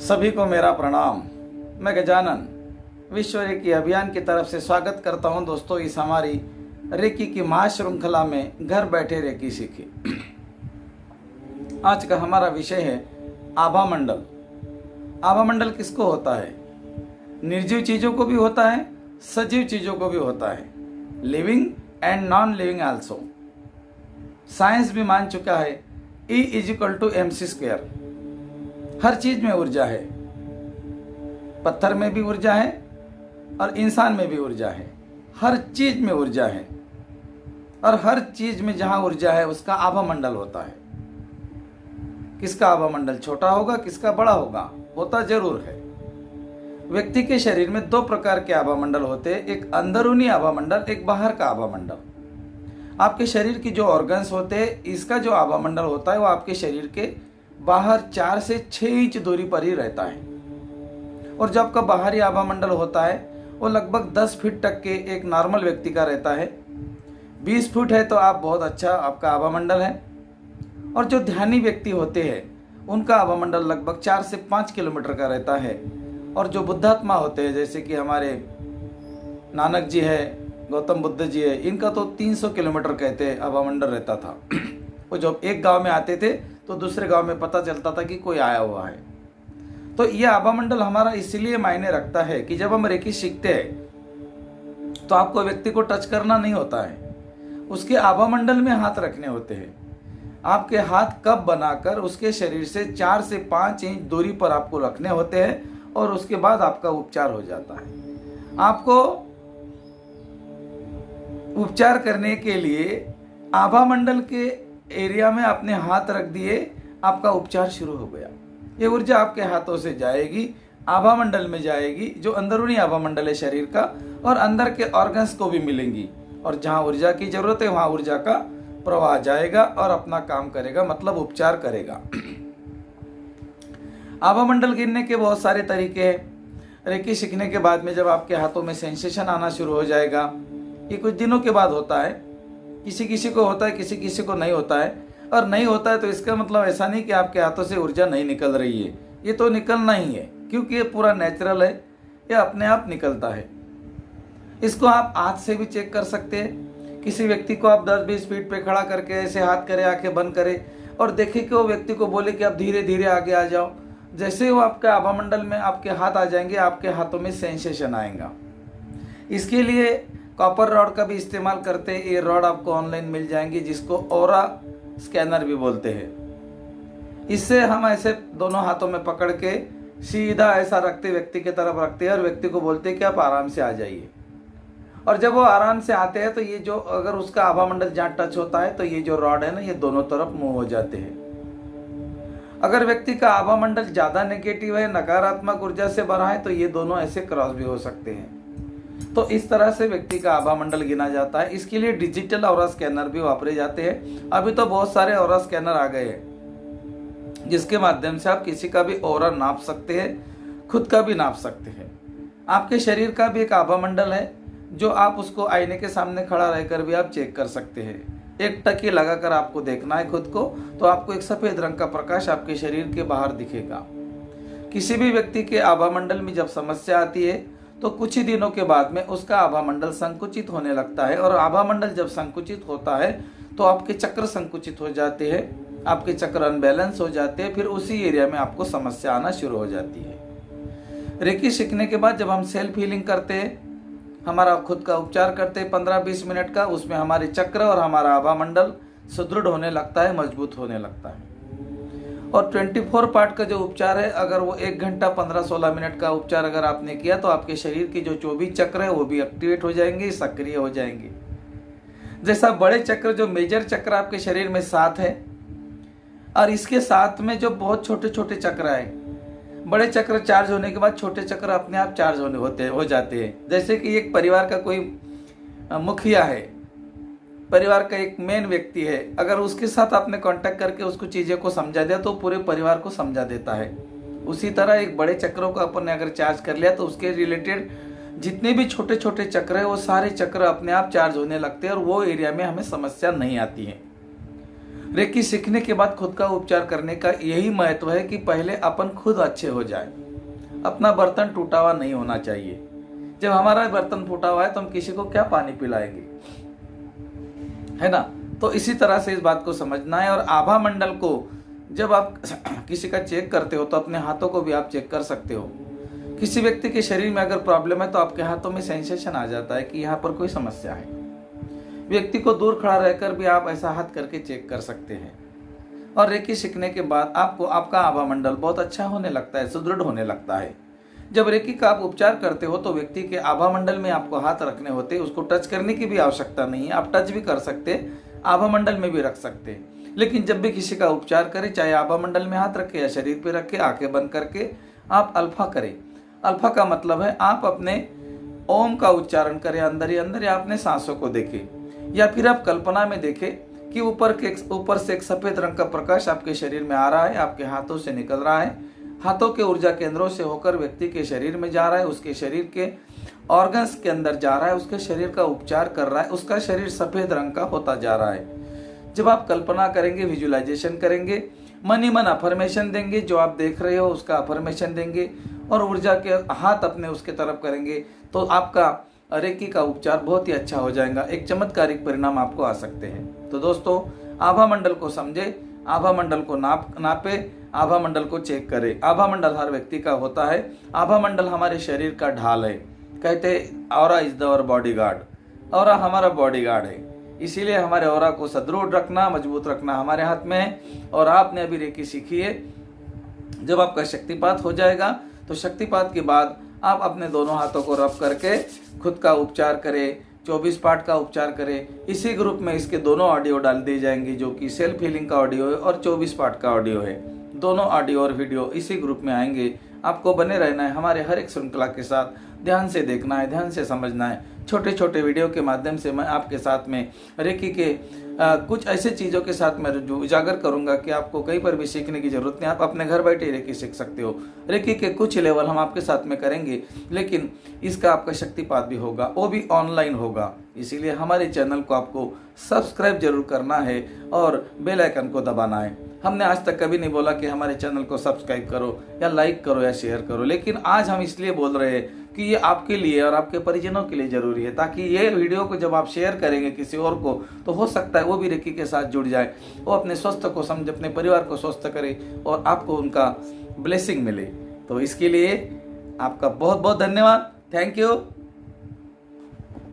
सभी को मेरा प्रणाम। मैं गजानन विश्व रेकी अभियान की तरफ से स्वागत करता हूं दोस्तों इस हमारी रेकी की महाश्रृंखला में घर बैठे रेकी सीखी। आज का हमारा विषय है आभा मंडल। आभा मंडल किसको होता है? निर्जीव चीज़ों को भी होता है, सजीव चीज़ों को भी होता है, living and non living also. Science भी मान चुका है E=mc²। हर चीज में ऊर्जा है, पत्थर में भी ऊर्जा है और इंसान में भी ऊर्जा है। हर चीज में ऊर्जा है और हर चीज में जहां ऊर्जा है उसका आभा मंडल होता है। किसका आभा मंडल छोटा होगा, किसका बड़ा होगा? होता जरूर है। व्यक्ति के शरीर में दो प्रकार के आभा मंडल होते हैं, एक अंदरूनी आभा मंडल, एक बाहर का आभा मंडल। आपके शरीर की जो ऑर्गन्स होते हैं, इसका जो आभा मंडल होता है वो आपके शरीर के बाहर 4 से 6 इंच दूरी पर ही रहता है। और जो आपका बाहरी आभा मंडल होता है वो लगभग 10 फीट तक के एक नॉर्मल व्यक्ति का रहता है। 20 फुट है तो आप बहुत अच्छा आपका आभा मंडल है। और जो ध्यानी व्यक्ति होते हैं उनका आभा मंडल लगभग 4 से 5 किलोमीटर का रहता है। और जो बुद्धात्मा होते हैं जैसे कि हमारे नानक जी है, गौतम बुद्ध जी है, इनका तो 300 किलोमीटर कहते हैं आभा मंडल रहता था। वो जब एक गांव में आते थे तो दूसरे गांव में पता चलता था कि कोई आया हुआ है। तो यह आभा मंडल हमारा इसलिए मायने रखता है कि जब हम रेकी सीखते हैं तो आपको व्यक्ति को टच करना नहीं होता है, उसके आभा मंडल में हाथ रखने होते हैं। आपके हाथ कब बनाकर उसके शरीर से 4 से 5 इंच दूरी पर आपको रखने होते हैं और उसके बाद आपका उपचार हो जाता है। आपको उपचार करने के लिए आभा मंडल के एरिया में अपने हाथ रख दिए, आपका उपचार शुरू हो गया। ये ऊर्जा आपके हाथों से जाएगी, आभा मंडल में जाएगी, जो अंदरूनी आभा मंडल है शरीर का, और अंदर के ऑर्गन्स को भी मिलेंगी। और जहां ऊर्जा की जरूरत है वहां ऊर्जा का प्रवाह जाएगा और अपना काम करेगा, मतलब उपचार करेगा। आभा मंडल गिनने के बहुत सारे तरीके हैं। रेकी सीखने के बाद में जब आपके हाथों में सेंसेशन आना शुरू हो जाएगा, ये कुछ दिनों के बाद होता है। किसी किसी को होता है, किसी किसी को नहीं होता है। और नहीं होता है तो इसका मतलब ऐसा नहीं कि आपके हाथों से ऊर्जा नहीं निकल रही है, ये तो निकलना ही है, क्योंकि ये पूरा नेचुरल है, ये अपने आप निकलता है। इसको आप हाथ से भी चेक कर सकते हैं। किसी व्यक्ति को आप 10-20 फीट पे खड़ा करके ऐसे हाथ करे, आंखें बंद करे और देखे कि वो व्यक्ति को बोले कि आप धीरे धीरे आगे आ जाओ। जैसे वो आपके आभा मंडल में आपके हाथ आ जाएंगे, आपके हाथों में सेंसेशन आएगा। इसके लिए कॉपर रॉड का भी इस्तेमाल करते हैं। ये रॉड आपको ऑनलाइन मिल जाएंगी, जिसको ऑरा स्कैनर भी बोलते हैं। इससे हम ऐसे दोनों हाथों में पकड़ के सीधा ऐसा रखते, व्यक्ति की तरफ रखते हैं और व्यक्ति को बोलते हैं कि आप आराम से आ जाइए। और जब वो आराम से आते हैं तो ये जो अगर उसका आभा मंडल जहाँ टच होता है तो ये जो रॉड है ना, ये दोनों तरफ मूव हो जाते हैं। अगर व्यक्ति का आभा मंडल ज्यादा नेगेटिव है, नकारात्मक ऊर्जा से भरा है, तो ये दोनों ऐसे क्रॉस भी हो सकते हैं। तो इस तरह से व्यक्ति का आभा मंडल गिना जाता है। इसके लिए डिजिटल ऑरा स्कैनर भी वापरे जाते हैं। अभी तो बहुत सारे ऑरा स्कैनर आ गए हैं, जिसके माध्यम से आप किसी का भी ऑरा नाप सकते हैं, खुद का भी नाप सकते हैं। आपके शरीर का भी एक आभा मंडल है, जो आप उसको आईने के सामने खड़ा रहकर भी आप चेक कर सकते हैं। एक टकी लगाकर आपको देखना है खुद को, तो आपको एक सफेद रंग का प्रकाश आपके शरीर के बाहर दिखेगा। किसी भी व्यक्ति के आभा मंडल में जब समस्या आती है तो कुछ ही दिनों के बाद में उसका आभा मंडल संकुचित होने लगता है। और आभा मंडल जब संकुचित होता है तो आपके चक्र संकुचित हो जाते हैं, आपके चक्र अनबैलेंस हो जाते हैं, फिर उसी एरिया में आपको समस्या आना शुरू हो जाती है। रेकी सीखने के बाद जब हम सेल्फ हीलिंग करते हैं, हमारा खुद का उपचार करते हैं 15-20 मिनट का, उसमें हमारे चक्र और हमारा आभा मंडल सुदृढ़ होने लगता है, मजबूत होने लगता है। और 24 पार्ट का जो उपचार है, अगर वो 1 घंटा 15-16 मिनट का उपचार अगर आपने किया तो आपके शरीर की जो 24 चक्र है वो भी एक्टिवेट हो जाएंगे, सक्रिय हो जाएंगे। जैसा बड़े चक्र, जो मेजर चक्र आपके शरीर में 7 है, और इसके साथ में जो बहुत छोटे छोटे चक्र है, बड़े चक्र चार्ज होने के बाद छोटे चक्र अपने आप चार्ज हो जाते हैं। जैसे कि एक परिवार का कोई मुखिया है, परिवार का एक मेन व्यक्ति है, अगर उसके साथ आपने कांटेक्ट करके उसको चीज़ें को समझा दिया तो पूरे परिवार को समझा देता है। उसी तरह एक बड़े चक्रों को अपन ने अगर चार्ज कर लिया तो उसके रिलेटेड जितने भी छोटे छोटे चक्र है वो सारे चक्र अपने आप चार्ज होने लगते हैं और वो एरिया में हमें समस्या नहीं आती है। रेकी सीखने के बाद खुद का उपचार करने का यही महत्व है कि पहले अपन खुद अच्छे हो जाए। अपना बर्तन टूटा हुआ नहीं होना चाहिए। जब हमारा बर्तन फूटा हुआ है तो हम किसी को क्या पानी पिलाएंगे, है ना। तो इसी तरह से इस बात को समझना है। और आभा मंडल को जब आप किसी का चेक करते हो तो अपने हाथों को भी आप चेक कर सकते हो। किसी व्यक्ति के शरीर में अगर प्रॉब्लम है तो आपके हाथों में सेंसेशन आ जाता है कि यहाँ पर कोई समस्या है। व्यक्ति को दूर खड़ा रहकर भी आप ऐसा हाथ करके चेक कर सकते हैं। और रेकी सीखने के बाद आपको आपका आभा मंडल बहुत अच्छा होने लगता है, सुदृढ़ होने लगता है। जब रेकी का आप उपचार करते हो तो व्यक्ति के आभा मंडल में आपको हाथ रखने होते हैं, उसको टच करने की भी आवश्यकता नहीं है। आप टच भी कर सकते, आभा मंडल में भी रख सकते हैं। लेकिन जब भी किसी का उपचार करें, चाहे आभा मंडल में हाथ रखे या शरीर पे रखे, आंखें बंद करके आप अल्फा करें। अल्फा का मतलब है आप अपने ओम का उच्चारण करें अंदर ही अंदर, या अपने सांसों को देखें, या फिर आप कल्पना में देखें कि ऊपर से एक सफेद रंग का प्रकाश आपके शरीर में आ रहा है, आपके हाथों से निकल रहा है, हाथों के ऊर्जा केंद्रों से होकर व्यक्ति के शरीर में जा रहा है, उसके शरीर के ऑर्गन्स के अंदर जा रहा है, उसके शरीर का उपचार कर रहा है, उसका शरीर सफेद रंग का होता जा रहा है। जब आप कल्पना करेंगे, विजुअलाइजेशन करेंगे, मन ही मन अफर्मेशन देंगे, जो आप देख रहे हो उसका अफर्मेशन देंगे और ऊर्जा के हाथ अपने उसके तरफ करेंगे, तो आपका रेकी का उपचार बहुत ही अच्छा हो जाएगा। एक चमत्कारिक परिणाम आपको आ सकते हैं। तो दोस्तों, आभा मंडल को समझे, आभा मंडल को नापे, आभा मंडल को चेक करें। आभा मंडल हर व्यक्ति का होता है। आभा मंडल हमारे शरीर का ढाल है। कहते aura is the our body guard. Aura हमारा बॉडी गार्ड है, इसीलिए हमारे ऑरा को सुदृढ़ रखना, मजबूत रखना हमारे हाथ में है। और आपने अभी रेकी सीखी है। जब आपका शक्तिपात हो जाएगा तो शक्तिपात के बाद आप अपने दोनों हाथों को रब करके खुद का उपचार करें, 24 पार्ट का उपचार करें। इसी ग्रुप में इसके दोनों ऑडियो डाल दिए जाएंगे, जो कि सेल्फ हीलिंग का ऑडियो है और 24 पार्ट का ऑडियो है। दोनों ऑडियो और वीडियो इसी ग्रुप में आएंगे। आपको बने रहना है हमारे हर एक श्रृंखला के साथ, ध्यान से देखना है, ध्यान से समझना है। छोटे छोटे वीडियो के माध्यम से मैं आपके साथ में रेकी के कुछ ऐसे चीज़ों के साथ मैं उजागर करूंगा कि आपको कहीं पर भी सीखने की जरूरत नहीं, आप अपने घर बैठे रेकी सीख सकते हो। रेकी के कुछ लेवल हम आपके साथ में करेंगे, लेकिन इसका आपका शक्तिपात भी होगा, वो भी ऑनलाइन होगा। इसीलिए हमारे चैनल को आपको सब्सक्राइब जरूर करना है और बेल आइकन को दबाना है। हमने आज तक कभी नहीं बोला कि हमारे चैनल को सब्सक्राइब करो या लाइक करो या शेयर करो, लेकिन आज हम इसलिए बोल रहे हैं कि ये आपके लिए और आपके परिजनों के लिए जरूरी है, ताकि ये वीडियो को जब आप शेयर करेंगे किसी और को, तो हो सकता है वो भी रेकी के साथ जुड़ जाए, वो अपने स्वास्थ्य को समझे, अपने परिवार को स्वस्थ करे और आपको उनका ब्लेसिंग मिले। तो इसके लिए आपका बहुत बहुत धन्यवाद। Thank you.